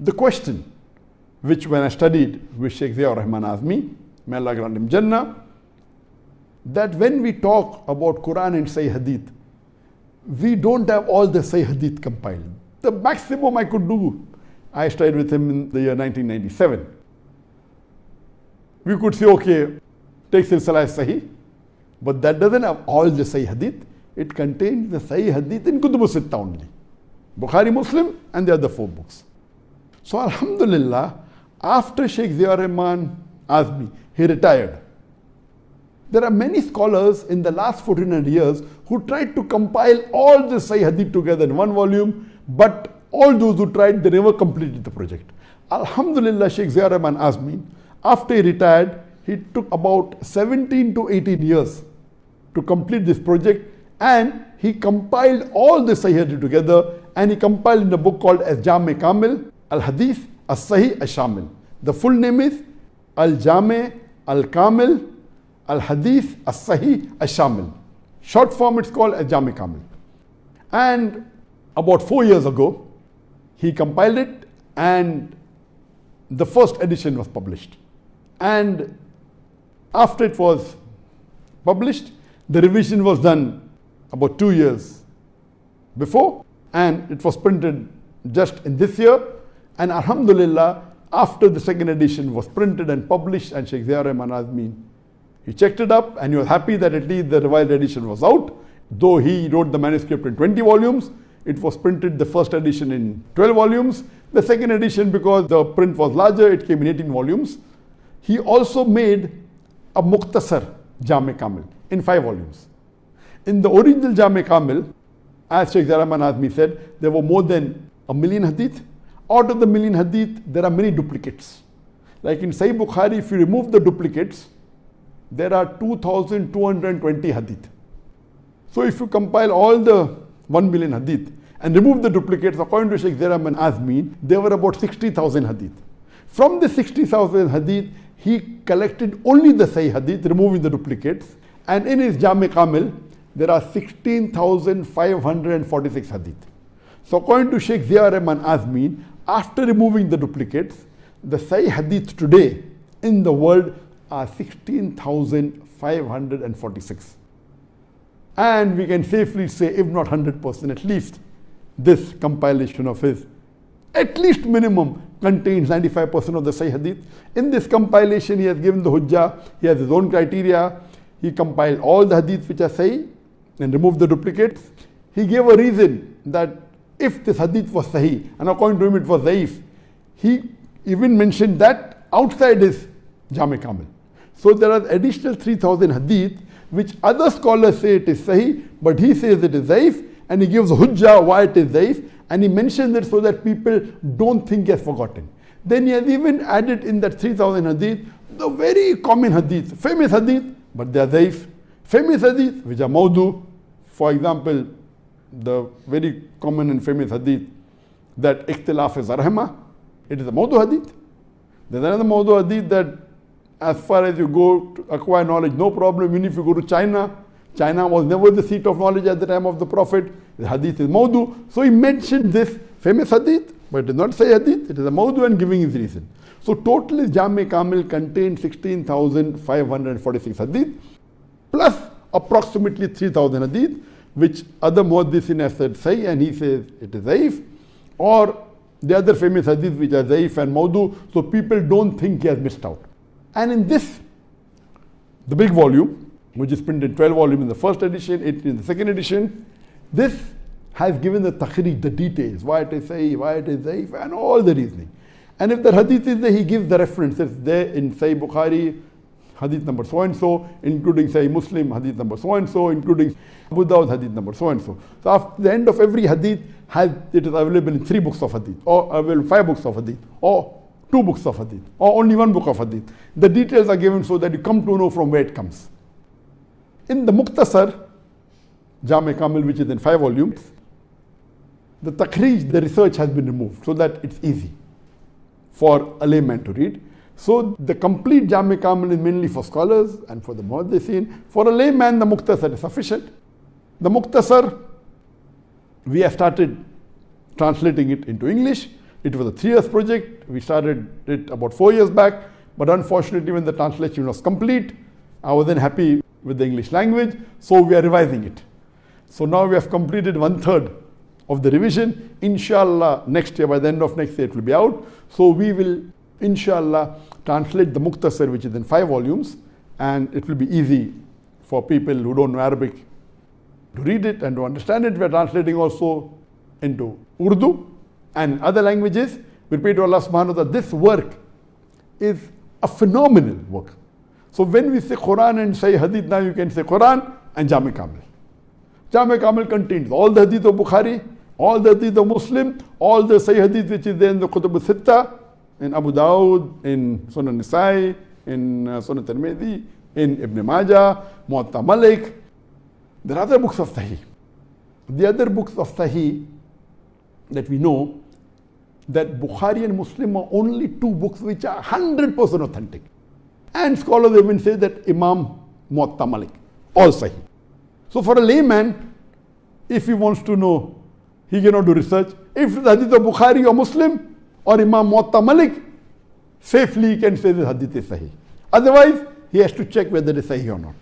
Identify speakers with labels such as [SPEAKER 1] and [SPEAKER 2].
[SPEAKER 1] The question, which when I studied with Sheikh Ziaur Rahman Azmi, may Allah grant him Jannah, that when we talk about Quran and Sahih Hadith, we don't have all the Sahih Hadith compiled. The maximum I could do, I studied with him in the year 1997. We could say, okay, take Silsila Sahih, but that doesn't have all the Sahih Hadith. It contains the Sahih Hadith in Kutub Sitta only. Bukhari, Muslim, and the other 4 books. So Alhamdulillah, after Sheikh Ziaur Rahman Azmi, he retired. There are many scholars in the last 1400 years who tried to compile all the Sahih Hadith together in one volume, but all those who tried, they never completed the project. Alhamdulillah, Sheikh Ziaur Rahman Azmi, after he retired, he took about 17 to 18 years to complete this project, and he compiled all the Sahih Hadith together, and he compiled in a book called Al-Jami Kamil, Al-Hadith, Al-Sahih, Al-Shamil. The full name is Al-Jami, Al-Kamil, Al-Hadith, Al-Sahih, Al-Shamil. Short form, it's called Al-Jami Kamil. And about 4 years ago, he compiled it, and the first edition was published. And after it was published, the revision was done about 2 years before, and it was printed just in this year. And Alhamdulillah, after the second edition was printed and published, and Sheikh Ziaur Rahman Azmi, he checked it up, and he was happy that at least the revised edition was out. Though he wrote the manuscript in 20 volumes, it was printed, the first edition, in 12 volumes. The second edition, because the print was larger, it came in 18 volumes. He also made a Mukhtasar Jami Kamil in 5 volumes. In the original Jami Kamil, as Sheikh Ziaur Rahman Azmi said, there were more than 1 million hadith. Out of the 1 million hadith, there are many duplicates. Like in Sahih Bukhari, if you remove the duplicates, there are 2,220 hadith. So if you compile all the 1 million hadith and remove the duplicates, according to Sheikh Ziaur Rahman Azmi, there were about 60,000 hadith. From the 60,000 hadith, he collected only the Sahih hadith, removing the duplicates. And in his Jami Kamil, there are 16,546 hadith. So according to Sheikh Ziaur Rahman Azmi, after removing the duplicates, the Sahih hadith today in the world are 16,546. And we can safely say, if not 100%, at least this compilation of his, at least minimum, contains 95% of the Sahih hadith. In this compilation, he has given the hujjah, he has his own criteria. He compiled all the hadith which are Sahih and removed the duplicates. He gave a reason that if this hadith was Sahih, and according to him it was Zaif, he even mentioned that outside his Jami Kamil. So there are additional 3,000 hadith which other scholars say it is Sahih, but he says it is Zaif, and he gives hujjah why it is Zaif, and he mentions it so that people don't think he has forgotten. Then he has even added in that 3,000 hadith the very common hadith, famous hadith, but they are Zaif. Famous hadith which are Maudu. For example, the very common and famous hadith that ikhtilaf is rahmah, it is a Maudu hadith. There's another Maudu hadith that as far as you go to acquire knowledge, no problem. Even if you go to China, China was never the seat of knowledge at the time of the Prophet. The hadith is Maudu. So he mentioned this famous hadith, but it is not Sahih hadith, it is a Maudu, and giving his reason. So total his Jami Kamil contains 16,546 hadith, plus approximately 3,000 hadith, which other muhaddithin have said Sahih, and he says it is Zaif, or the other famous hadith which are Zaif and Maudu, so people don't think he has missed out. And in this, the big volume, which is printed in 12 volumes in the first edition, 8 in the second edition, this has given the takhrij, the details, why it is Sahih, why it is Zaif, and all the reasoning. And if the hadith is there, he gives the references there in Sahih Bukhari, hadith number so and so, including Sahih Muslim, hadith number so and so, including Abu Dawud, hadith number so and so. So after the end of every hadith, it is available in 3 books of hadith, or available 5 books of hadith, or 2 books of hadith, or only 1 book of hadith. The details are given so that you come to know from where it comes. In the Mukhtasar Jami Kamil, which is in 5 volumes, the takhrij, the research has been removed so that it's easy for a layman to read. So the complete Jami Kamil is mainly for scholars and for the muhaddithin. For a layman, the Mukhtasar is sufficient. The Mukhtasar, we have started translating it into English. It was a 3 years project. We started it about 4 years back, but unfortunately when the translation was complete, I wasn't happy with the English language, so we are revising it. So now we have completed 1/3 of the revision. Inshallah, next year, by the end of next year, it will be out. So we will, inshallah, translate the Mukhtasar, which is in 5 volumes, and it will be easy for people who don't know Arabic to read it and to understand it. We are translating also into Urdu and other languages. We pray to Allah subhanahu wa ta'ala, this work is a phenomenal work. So when we say Quran and say Hadith, now you can say Quran and Jami Kamil. Jami Kamil contains all the Hadith of Bukhari, all the Hadith of Muslim, all the Sahih Hadith which is there in the Kutub al-Sitta, in Abu Dawud, in Sunan Nisai, in Sunan Tirmidhi, in Ibn Majah, Muwatta Malik. There are other books of Sahih. The other books of Sahih that we know, that Bukhari and Muslim are only 2 books which are 100% authentic. And scholars even say that Imam Muwatta Malik, all Sahih. So for a layman, if he wants to know, he cannot do research. If the Hadith of Bukhari or Muslim or Imam Muwatta Malik, safely he can say the Hadith is Sahih. Otherwise, he has to check whether it is Sahih or not.